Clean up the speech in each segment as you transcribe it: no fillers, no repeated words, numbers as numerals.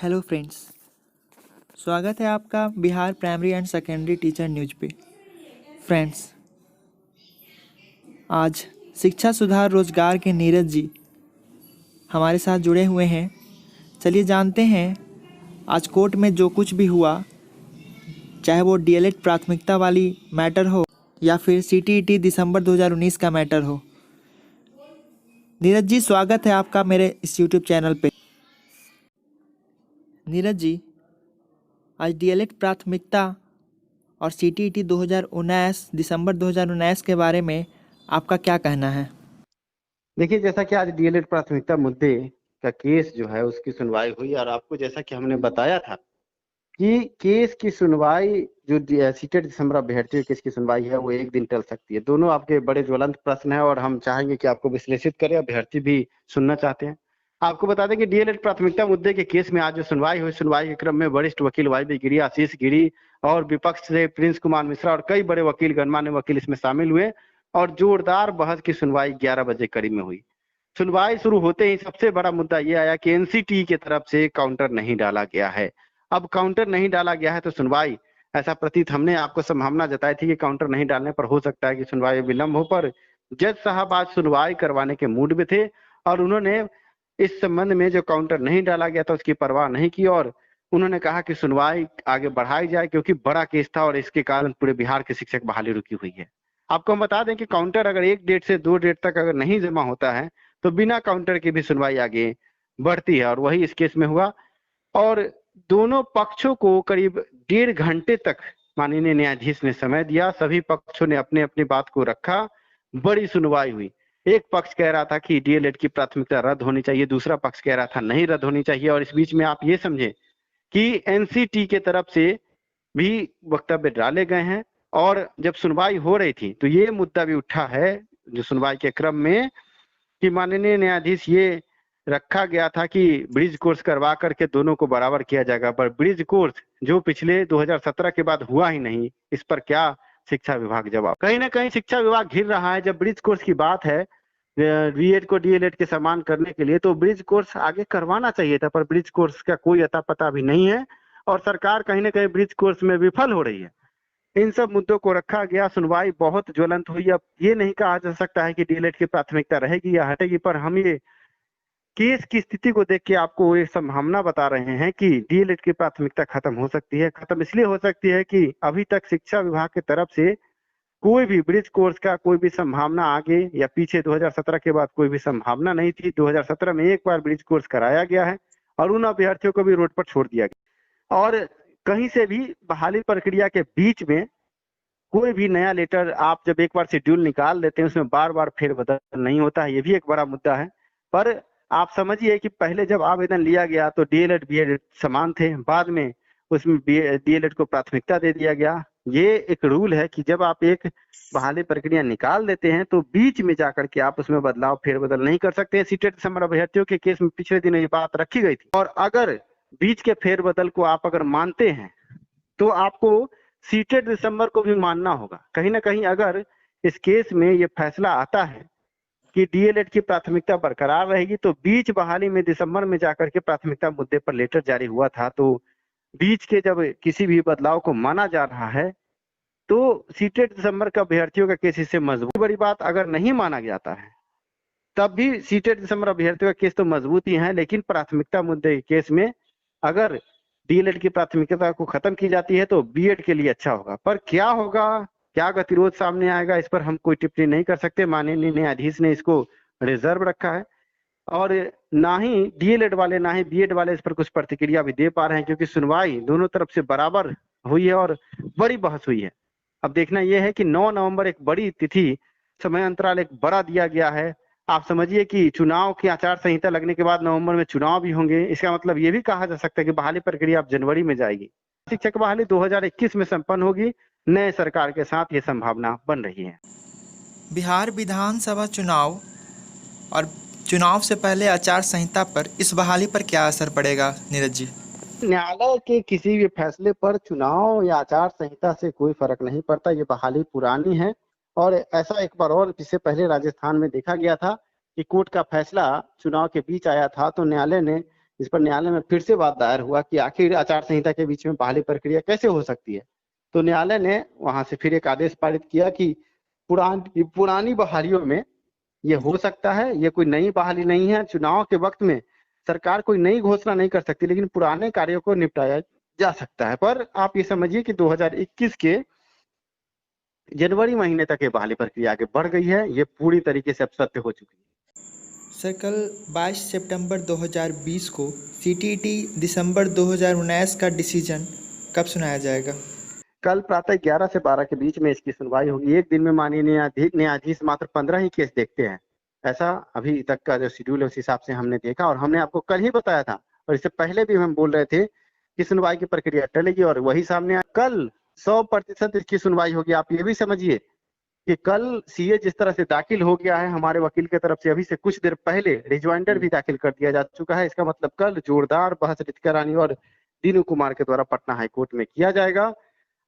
Hello friends, स्वागत है आपका Bihar primary and secondary teacher news पे। फ्रेंड्स, आज शिक्षा सुधार रोजगार के नीरज जी हमारे साथ जुड़े हुए हैं। चलिए जानते हैं आज कोर्ट में जो कुछ भी हुआ, चाहे वो डीएलएड प्राथमिकता वाली मैटर हो या फिर सीटीईटी दिसंबर 2019 का मैटर हो। नीरज जी, स्वागत है आपका मेरे इस यूट्यूब चैनल पे। नीरज जी, आज डीएलएड प्राथमिकता और सीटीईटी 2019 दिसंबर 2019 के बारे में आपका क्या कहना है? देखिए, जैसा कि आज डीएलएड प्राथमिकता मुद्दे का केस जो है उसकी सुनवाई हुई और आपको जैसा कि हमने बताया था कि केस की सुनवाई जो सीटेट दिसंबर अभ्यर्थियों केस की सुनवाई है वो एक दिन टल सकती है। दोनों आपके बड़े ज्वलंत प्रश्न है और हम चाहेंगे कि आपको विश्लेषित करें, अभ्यर्थी भी सुनना चाहते हैं। आपको बता दें कि डीएलएड प्राथमिकता मुद्दे के केस में आज जो सुनवाई हुई, सुनवाई के क्रम में वरिष्ठ वकील वाईबी गिरी, आशीष गिरी और विपक्ष से प्रिंस कुमार मिश्रा और कई बड़े वकील, गणमान्य वकील इसमें शामिल हुए और जोरदार बहस की सुनवाई 11 बजे करीब में हुई। सुनवाई शुरू होते ही सबसे बड़ा मुद्दा ये आया कि एनसीटी की तरफ से काउंटर नहीं डाला गया है। अब काउंटर नहीं डाला गया है तो सुनवाई, ऐसा प्रतीत हमने आपको संभावना जताई थी कि काउंटर नहीं डालने पर हो सकता है कि सुनवाई विलंब हो, पर जज साहब आज सुनवाई करवाने के मूड में थे और उन्होंने इस संबंध में जो काउंटर नहीं डाला गया था उसकी परवाह नहीं की और उन्होंने कहा कि सुनवाई आगे बढ़ाई जाए क्योंकि बड़ा केस था और इसके कारण पूरे बिहार के शिक्षक बहाली रुकी हुई है। आपको हम बता दें कि काउंटर अगर 1 डेट से 2 डेट तक अगर नहीं जमा होता है तो बिना काउंटर के भी सुनवाई आगे बढ़ती है और वही इस केस में हुआ और दोनों पक्षों को करीब 1.5 घंटे तक माननीय न्यायाधीश ने समय दिया। सभी पक्षों ने अपने अपनी बात को रखा, बड़ी सुनवाई हुई। एक पक्ष कह रहा था कि डीएलएड की प्राथमिकता रद्द होनी चाहिए, दूसरा पक्ष कह रहा था नहीं रद्द होनी चाहिए और इस बीच में आप ये समझे कि एनसीटी के तरफ से भी वक्तव्य डाले गए हैं और जब सुनवाई हो रही थी तो ये मुद्दा भी उठा है जो सुनवाई के क्रम में कि माननीय न्यायाधीश ये रखा गया था कि ब्रिज कोर्स करवा करके दोनों को बराबर किया जाएगा, पर ब्रिज कोर्स जो पिछले 2017 के बाद हुआ ही नहीं, इस पर क्या शिक्षा विभाग जवाब? कहीं ना कहीं शिक्षा विभाग घिर रहा है। जब ब्रिज कोर्स की बात है बीएड को डीएलएड के समान करने के लिए तो ब्रिज कोर्स आगे करवाना चाहिए था, पर ब्रिज कोर्स का कोई अता पता भी नहीं है और सरकार कहीं ना कहीं ब्रिज कोर्स में विफल हो रही है। इन सब मुद्दों को रखा गया, सुनवाई बहुत ज्वलंत हुई। अब ये नहीं कहा जा सकता है कि डीएलएड की प्राथमिकता रहेगी या हटेगी, पर हम ये केस की स्थिति को देख के आपको एक संभावना बता रहे हैं कि डीएलएड की प्राथमिकता खत्म हो सकती है। खत्म इसलिए हो सकती है कि अभी तक शिक्षा विभाग की तरफ से कोई भी ब्रिज कोर्स का कोई भी संभावना आगे या पीछे 2017 के बाद कोई भी संभावना नहीं थी। 2017 में एक बार ब्रिज कोर्स कराया गया है और उन अभ्यर्थियों को भी रोड पर छोड़ दिया गया और कहीं से भी बहाली प्रक्रिया के बीच में कोई भी नया लेटर आप जब एक बार शेड्यूल निकाल लेते हैं उसमें बार बार फेरबदल नहीं होता है। ये भी एक बड़ा मुद्दा है। पर आप समझिए कि पहले जब आवेदन लिया गया तो डीएलएड बीएड समान थे, बाद में उसमें डीएलएड को प्राथमिकता दे दिया गया। ये एक रूल है कि जब आप एक बहाली प्रक्रिया निकाल देते हैं तो बीच में जाकर के आप उसमें बदलाव फेरबदल नहीं कर सकते हैं। सीटेट दिसंबर अभ्यर्थियों के केस में पिछले दिन ये बात रखी गई थी और अगर बीच के फेरबदल को आप अगर मानते हैं तो आपको सीटेट दिसंबर को भी मानना होगा। कहीं ना कहीं अगर इस केस में ये फैसला आता है कि डीएलएड की प्राथमिकता बरकरार रहेगी तो बीच बहाली में दिसंबर में जाकर के प्राथमिकता मुद्दे पर लेटर जारी हुआ था, तो बीच के जब किसी भी बदलाव को माना जा रहा है तो सीटेट दिसंबर का अभ्यर्थियों का केस इससे मजबूत। बड़ी बात अगर नहीं माना जाता है तब भी सीटेट दिसंबर अभ्यर्थियों का केस तो मजबूत ही है, लेकिन प्राथमिकता मुद्दे के केस में अगर डीएलएड की प्राथमिकता को खत्म की जाती है तो बीएड के लिए अच्छा होगा। पर क्या होगा, क्या गतिरोध सामने आएगा, इस पर हम कोई टिप्पणी नहीं कर सकते। माननीय न्यायाधीश ने इसको रिजर्व रखा है और ना ही डीएलएड वाले ना ही बीएड वाले इस पर कुछ प्रतिक्रिया भी दे पा रहे हैं क्योंकि सुनवाई दोनों तरफ से बराबर हुई है और बड़ी बहस हुई है। अब देखना यह है कि 9 नवंबर एक बड़ी तिथि, समय अंतराल एक बड़ा दिया गया है। आप समझिए कि चुनाव की आचार संहिता लगने के बाद नवंबर में चुनाव भी होंगे। इसका मतलब ये भी कहा जा सकता है कि बहाली प्रक्रिया अब जनवरी में जाएगी। शिक्षक बहाली 2021 में संपन्न होगी। नए सरकार के साथ ये संभावना बन रही है। बिहार विधानसभा चुनाव और चुनाव से पहले आचार संहिता पर इस बहाली पर क्या असर पड़ेगा नीरज जी? न्यायालय के किसी भी फैसले पर चुनाव या आचार संहिता से कोई फर्क नहीं पड़ता। ये बहाली पुरानी है और ऐसा एक बार और इससे पहले राजस्थान में देखा गया था कि कोर्ट का फैसला चुनाव के बीच आया था तो न्यायालय ने इस पर न्यायालय में फिर से बात दायर हुआ कि आखिर आचार संहिता के बीच में बहाली प्रक्रिया कैसे हो सकती है। तो न्यायालय ने वहां से फिर एक आदेश पारित किया कि पुरानी बहालियों में ये हो सकता है, ये कोई नई बहाली नहीं है। चुनाव के वक्त में सरकार कोई नई घोषणा नहीं कर सकती, लेकिन पुराने कार्यों को निपटाया जा सकता है। पर आप ये समझिए कि 2021 के जनवरी महीने तक ये बहाली प्रक्रिया आगे बढ़ गई है। ये पूरी तरीके से अब सत्य हो चुकी है। सर, कल 22 सितंबर 2020 को सीटीईटी दिसंबर 2019 का डिसीजन कब सुनाया जाएगा? कल प्रातः 11 से 12 के बीच में इसकी सुनवाई होगी। एक दिन में माननीय न्यायाधीश मात्र 15 ही केस देखते हैं। ऐसा अभी तक का जो शेड्यूल है उस हिसाब से हमने देखा, और हमने आपको कल ही बताया था, और इससे पहले भी हम बोल रहे थे कि सुनवाई की प्रक्रिया टलेगी, और वही सामने आया। कल 100% इसकी सुनवाई होगी। आप ये भी समझिए कि कल सीए जिस तरह से दाखिल हो गया है हमारे वकील की तरफ से, अभी से कुछ देर पहले रिजॉइंडर भी दाखिल कर दिया जा चुका है। इसका मतलब कल जोरदार बहस रितिका रानी और दीनू कुमार के द्वारा पटना हाईकोर्ट में किया जाएगा।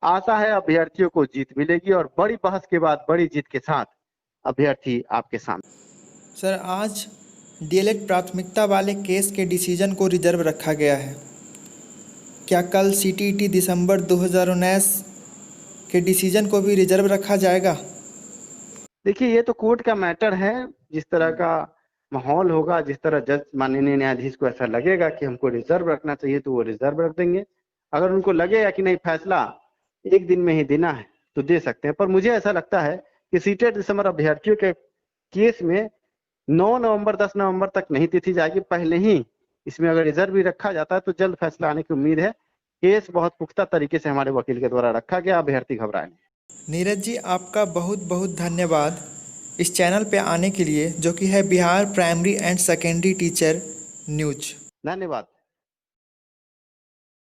आशा है अभ्यर्थियों को जीत मिलेगी, और बड़ी बहस के बाद बड़ी जीत के साथ अभ्यर्थी आपके सामने। सर, आज डीएलएड प्राथमिकता वाले केस के डिसीजन को रिजर्व रखा गया है। क्या कल सीटीईटी दिसंबर 2019 के डिसीजन को भी रिजर्व रखा जाएगा? देखिए, ये तो कोर्ट का मैटर है। जिस तरह का माहौल होगा, जिस तरह जज माननीय न्यायाधीश को ऐसा लगेगा कि हमको रिजर्व रखना चाहिए, तो वो रिजर्व रख देंगे। अगर उनको लगेगा कि नहीं, फैसला एक दिन में ही देना है, तो दे सकते हैं। पर मुझे ऐसा लगता है कि सीटेट दिसंबर अभ्यर्थियों के केस में 9 नवंबर 10 नवंबर तक नहीं तिथि जाएगी, पहले ही इसमें अगर रिजर्व भी रखा जाता है तो जल्द फैसला आने की उम्मीद है। केस बहुत पुख्ता तरीके से हमारे वकील के द्वारा रखा गया, अभ्यर्थी घबराए नहीं। नीरज जी, आपका बहुत बहुत धन्यवाद इस चैनल पे आने के लिए, जो कि है Bihar primary and secondary teacher news. धन्यवाद।